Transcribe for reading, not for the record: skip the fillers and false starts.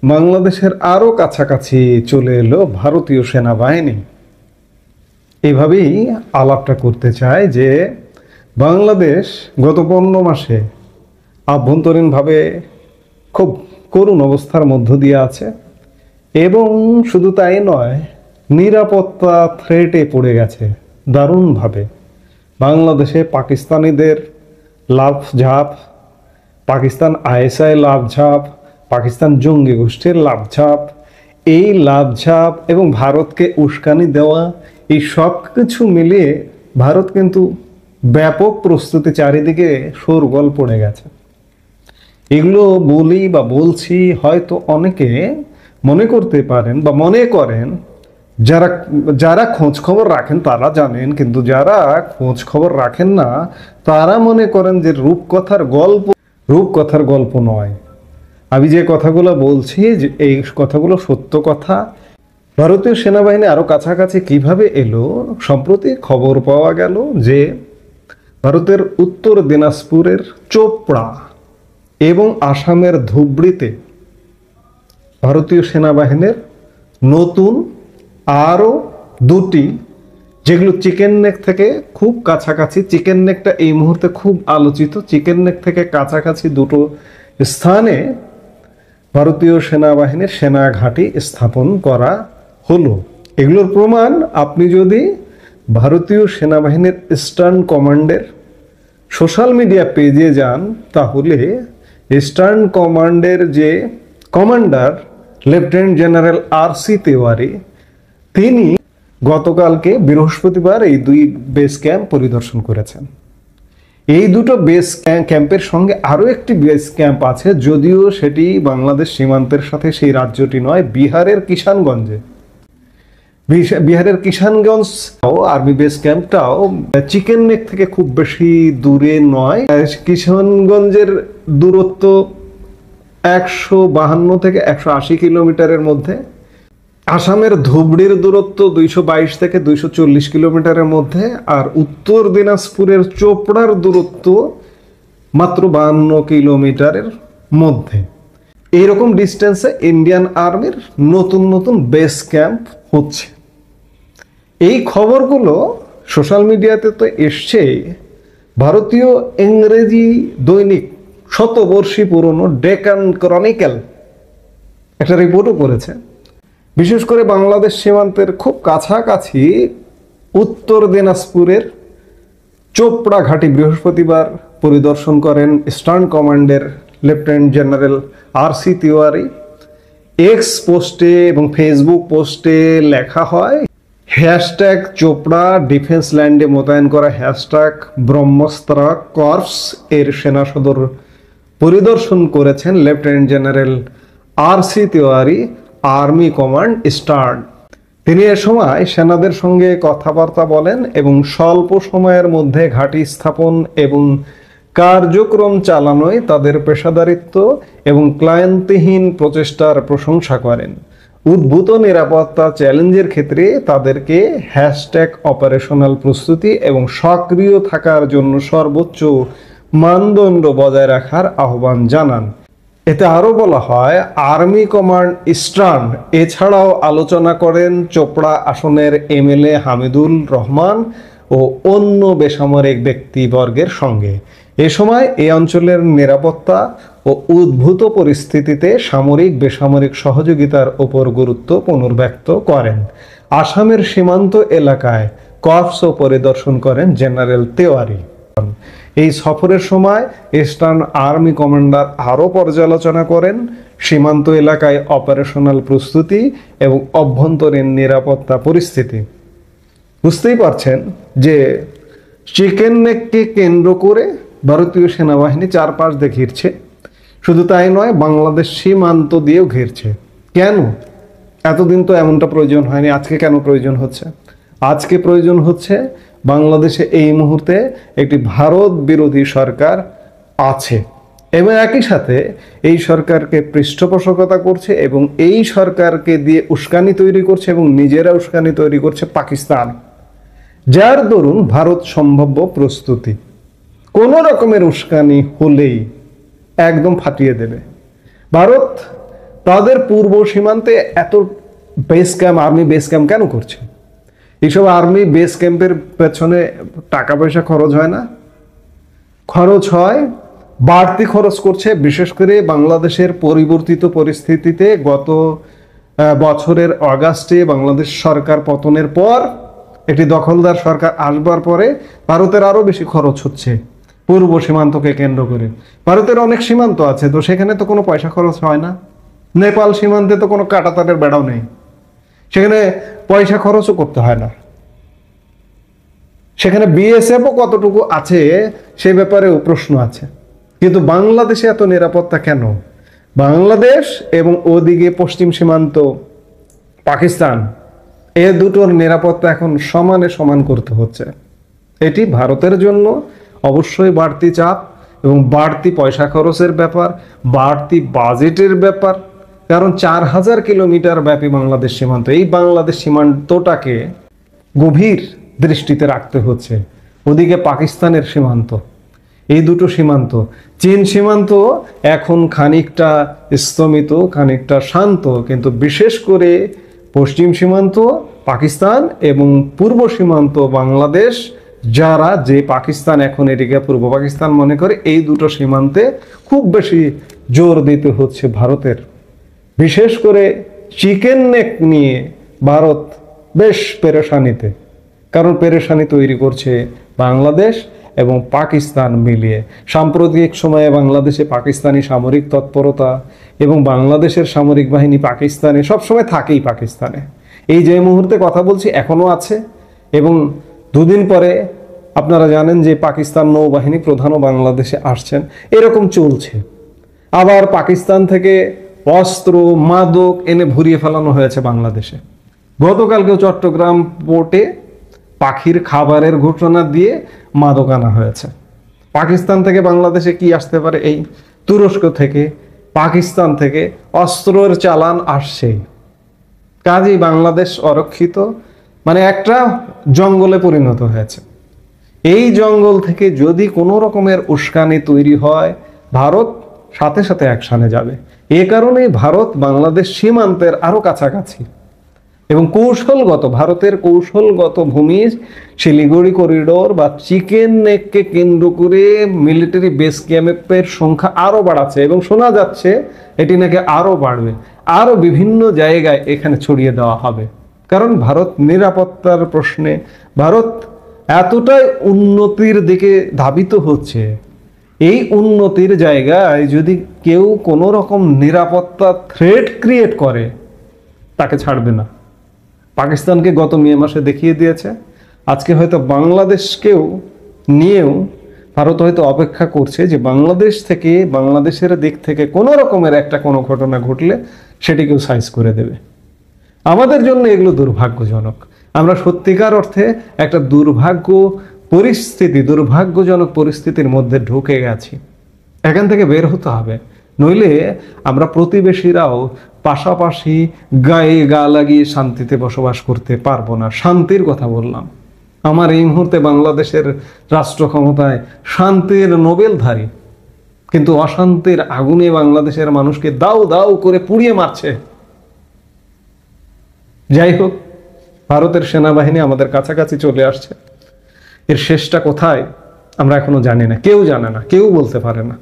বাংলাদেশের আরো কাছাকাছি চলে এলো ভারতীয় সেনাবাহিনী। এভাবেই আলাপটা করতে চায় যে বাংলাদেশ গত 15 মাসে আভ্যন্তরীণভাবে খুব করুণ অবস্থার মধ্য দিয়ে আছে, এবং শুধু তাই নয়, নিরাপত্তা থ্রেটে পড়ে গেছে দারুণভাবে। বাংলাদেশে পাকিস্তানিদের লাফঝাপ, পাকিস্তান আইএসআই লাফঝাপ, পাকিস্তান জঙ্গি গোষ্ঠীর লাফঝাপ, এই লাফঝাপ এবং ভারতকে উস্কানি দেওয়া, এই সব কিছু মিলিয়ে ভারত কিন্তু ব্যাপক প্রস্তুতি, চারিদিকে শোরগোল পড়ে গেছে। এগুলো বলি বা বলছি, হয়তো অনেকে মনে করতে পারেন বা মনে করেন, যারা যারা খোঁজ খবর রাখেন তারা জানেন, কিন্তু যারা খোঁজ খবর রাখেন না তারা মনে করেন যে রূপকথার গল্প নয়। আমি যে কথাগুলো বলছি যে এই কথাগুলো সত্য কথা। ভারতীয় সেনাবাহিনী আরো কাছাকাছি কিভাবে এলো? সম্প্রতি খবর পাওয়া গেল যে ভারতের উত্তর দিনাজপুরের চোপড়া এবং আসামের ধুবড়িতে ভারতীয় সেনাবাহিনীর নতুন আরো দুটি, যেগুলো চিকেন নেক থেকে খুব কাছাকাছি, চিকেন নেকটা এই মুহূর্তে খুব আলোচিত, চিকেন নেক থেকে কাছাকাছি দুটো স্থানে ভারতীয় সেনাবাহিনীর সেনা ঘাঁটি স্থাপন করা হলো। এগুলোর প্রমাণ আপনি যদি ভারতীয় সেনাবাহিনীর ইস্টার্ন কমান্ডের সোশ্যাল মিডিয়া পেজে যান, তাহলে ইস্টার্ন কমান্ডের যে commander lieutenant general R C. Tewari, তিনি গতকালকে বৃহস্পতিবার এই দুই বেস ক্যাম্প পরিদর্শন করেছেন। এই দুটো বেস ক্যাম্পের সঙ্গে আরো একটি বেস ক্যাম্প আছে, যদিও সেটি বাংলাদেশ সীমান্তের সাথে সেই রাজ্যটি নয়, বিহারের কিষানগঞ্জে। বিহারের কিষানগঞ্জ আর্মি বেস ক্যাম্পটাও চিকেন নেক থেকে খুব বেশি দূরে নয়। কিষানগঞ্জের দূরত্ব 152 থেকে 180 কিলোমিটারের মধ্যে। আসামের ধুবড়ির দূরত্ব 222 থেকে 240 কিলোমিটারের মধ্যে। আর উত্তর দিনাজপুরের চোপড়ার দূরত্ব মাত্র 52 কিলোমিটারের মধ্যে। এইরকম ডিস্টেন্সে ইন্ডিয়ান আর্মির নতুন নতুন বেস ক্যাম্প হচ্ছে। এই খবরগুলো সোশ্যাল মিডিয়াতে তো এসছে। ভারতীয় ইংরেজি দৈনিক শতবর্ষী পুরনো ডেকান ক্রনিকেল একটা রিপোর্টও করেছে। বিশেষ করে বাংলাদেশ সীমান্তের খুব কাছাকাছি উত্তর দিনাজপুরের চোপড়া ঘাঁটি বৃহস্পতিবার পরিদর্শন করেন ইস্টার্ন কমান্ডের lieutenant general R C. Tewari. X পোস্টে এবং ফেসবুক পোস্টে লেখা হয়, হ্যাশট্যাগ চোপড়া ডিফেন্স ল্যান্ডে মোতায়েন করা হ্যাশট্যাগ ব্রহ্মস্ত্র কর্পস এর সেনা সদর পরিদর্শন করেছেন lieutenant general R C. Tewari, army command eastern. তিনি এ সময় সেনাদের সঙ্গে কথাবার্তা বলেন এবং স্বল্প সময়ের মধ্যে ঘাঁটি স্থাপন এবং কার্যক্রম চালানোয় তাদের পেশাদারিত্ব এবং ক্লান্তিহীন প্রচেষ্টার প্রশংসা করেন। উদ্ভূত নিরাপত্তা চ্যালেঞ্জের ক্ষেত্রে তাদেরকে হ্যাশট্যাগ অপারেশনাল প্রস্তুতি এবং সক্রিয় থাকার জন্য সর্বোচ্চ মানদণ্ড বজায় রাখার আহ্বান জানান। এতে আরো বলা হয়, আর্মি কমান্ড ইস্টার্ন এছাড়াও আলোচনা করেন চোপড়া আসনের এমএলএ হামিদুল রহমান ও অন্য বেসামরিক ব্যক্তিবর্গের সঙ্গে। এ সময় এই অঞ্চলের নিরাপত্তা ও উদ্ভূত পরিস্থিতিতে সামরিক বেসামরিক সহযোগিতার উপর গুরুত্ব পুনর্ব্যক্ত করেন। আসামের সীমান্ত এলাকায় কর্পসও পরিদর্শন করেন জেনারেল তেওয়ারি। এই সফরের সময় ইস্টার্ন আর্মি কমান্ডার আরও পর্যালোচনা করেন সীমান্ত এলাকায় অপারেশনাল প্রস্তুতি এবং অভ্যন্তরীণ নিরাপত্তা পরিস্থিতি। বুঝতেই পারছেন যে চিকেন নেককে কেন্দ্র করে ভারতীয় সেনাবাহিনী চারপাশ দিয়ে ঘিরছে। শুধু তাই নয়, বাংলাদেশ সীমান্ত দিয়েও ঘিরছে। কেন? এতদিন তো এমনটা প্রয়োজন হয়নি, আজকে কেন প্রয়োজন হচ্ছে? আজকে প্রয়োজন হচ্ছে বাংলাদেশে এই মুহূর্তে একটি ভারত বিরোধী সরকার আছে এবং একই সাথে এই সরকারকে পৃষ্ঠপোষকতা করছে এবং এই সরকারকে দিয়ে উস্কানি তৈরি করছে এবং নিজেরা উস্কানি তৈরি করছে পাকিস্তান, যার দরুন ভারত সম্ভাব্য প্রস্তুতি কোনো রকমের উস্কানি হলেই একদম ফাটিয়ে দেবে। ভারত তাদের পূর্ব সীমান্তে এত base camp, army base camp কেন করছে? এইসব আর্মি বেস ক্যাম্পের পেছনে টাকা পয়সা খরচ হয় না? খরচ হয়, বাড়তি খরচ করছে। বিশেষ করে বাংলাদেশের পরিবর্তিত পরিস্থিতিতে গত বছরের অগাস্টে বাংলাদেশ সরকার পতনের পর একটি দখলদার সরকার আসবার পরে ভারতের আরো বেশি খরচ হচ্ছে পূর্ব সীমান্তকে কেন্দ্র করে। ভারতের অনেক সীমান্ত আছে, তো সেখানে তো কোনো পয়সা খরচ হয় না। নেপাল সীমান্তে তো কোনো কাঁটাতারের বেড়াও নেই, সেখানে পয়সা খরচও করতে হয় না। সেখানে বিএসএফও কতটুকু আছে সে ব্যাপারেও প্রশ্ন আছে। কিন্তু বাংলাদেশে এত নিরাপত্তা কেন? বাংলাদেশ এবং ওদিকে পশ্চিম সীমান্ত পাকিস্তান, এ দুটোর নিরাপত্তা এখন সমানে সমান করতে হচ্ছে। এটি ভারতের জন্য অবশ্যই বাড়তি চাপ এবং বাড়তি পয়সা খরচের ব্যাপার, বাড়তি বাজেটের ব্যাপার। কারণ 4000 কিলোমিটার ব্যাপী বাংলাদেশ সীমান্ত, এই বাংলাদেশ সীমান্তটাকে গভীর দৃষ্টিতে রাখতে হচ্ছে। ওদিকে পাকিস্তানের সীমান্ত, এই দুটো সীমান্ত, চীন সীমান্ত এখন খানিকটা স্তমিত, খানিকটা শান্ত, কিন্তু বিশেষ করে পশ্চিম সীমান্ত পাকিস্তান এবং পূর্ব সীমান্ত বাংলাদেশ, যারা যে পাকিস্তান এখন এটিকে পূর্ব পাকিস্তান মনে করে, এই দুটো সীমান্তে খুব বেশি জোর দিতে হচ্ছে ভারতের। বিশেষ করে চিকেন নেক নিয়ে ভারত বেশ পেরেশানিতে, কারণ পেরেশানি তৈরি করছে বাংলাদেশ এবং পাকিস্তান মিলিয়ে। সাম্প্রতিক সময়ে বাংলাদেশে পাকিস্তানি সামরিক তৎপরতা এবং বাংলাদেশের সামরিক বাহিনী পাকিস্তানে সবসময় থাকেই। পাকিস্তানে এই যে মুহূর্তে কথা বলছি এখনো আছে, এবং দুদিন পরে আপনারা জানেন যে পাকিস্তান নৌবাহিনী প্রধানও বাংলাদেশে আসছেন। এরকম চলছে। আবার পাকিস্তান থেকে অস্ত্র মাদক এনে ভরিয়ে ফেলানো হয়েছে বাংলাদেশে। গতকালকেও চট্টগ্রাম পোর্টে পাখির খাবারের ঘোষণা দিয়ে মাদক আনা হয়েছে। পাকিস্তান থেকে বাংলাদেশে কি আসতে পারে? এই তুরস্ক থেকে, পাকিস্তান থেকে অস্ত্রের চালান আসছেই। কাজেই বাংলাদেশ অরক্ষিত, মানে একটা জঙ্গলে পরিণত হয়েছে। এই জঙ্গল থেকে যদি কোনো রকমের উস্কানি তৈরি হয়, ভারত সাথে সাথে অ্যাকশনে যাবে। এ কারণেই ভারত বাংলাদেশ সীমান্তের আরো কাছাকাছি এবং কৌশলগত, ভারতের কৌশলগত ভূমি শিলিগুড়ি করিডোর বা চিকেন নেককে কেন্দ্র করে মিলিটারি বেস ক্যাম্পের সংখ্যা আরো বাড়াচ্ছে, এবং শোনা যাচ্ছে এটি নাকি আরো বাড়বে, আরো বিভিন্ন জায়গায় এখানে ছড়িয়ে দেওয়া হবে। কারণ ভারত নিরাপত্তার প্রশ্নে ভারত এতটাই উন্নতির দিকে ধাবিত হচ্ছে, এই উন্নতির জায়গায় যদি কেউ কোনো রকম নিরাপত্তা থ্রেট ক্রিয়েট করে, তাকে ছাড়বে না। পাকিস্তানকে গত মে মাসে দেখিয়ে দিয়েছে। আজকে হয়তো বাংলাদেশকেও নিয়েও ভারত হয়তো অপেক্ষা করছে যে বাংলাদেশ থেকে, বাংলাদেশের দিক থেকে কোনো রকমের একটা কোনো ঘটনা ঘটলে সেটিকেও সাইজ করে দেবে। আমাদের জন্য এগুলো দুর্ভাগ্যজনক। আমরা সত্যিকার অর্থে একটা দুর্ভাগ্যজনক পরিস্থিতির মধ্যে ঢুকে গেছি। এখান থেকে বের হতে হবে, নইলে আমরা প্রতিবেশীরাও পাশাপাশি গায়ে গা লাগিয়ে শান্তিতে বসবাস করতে পারবো না। শান্তির কথা বললাম। আমার এই মুহূর্তে বাংলাদেশের রাষ্ট্র ক্ষমতায় শান্তির নোবেলধারী, কিন্তু অশান্তির আগুনে বাংলাদেশের মানুষকে দাউ দাউ করে পুড়িয়ে মারছে। যাই হোক, ভারতের সেনাবাহিনী আমাদের কাছাকাছি চলে আসছে। এর শেষটা কোথায় আমরা এখনো জানি না, কেউ জানে না, কেউ বলতে পারে না।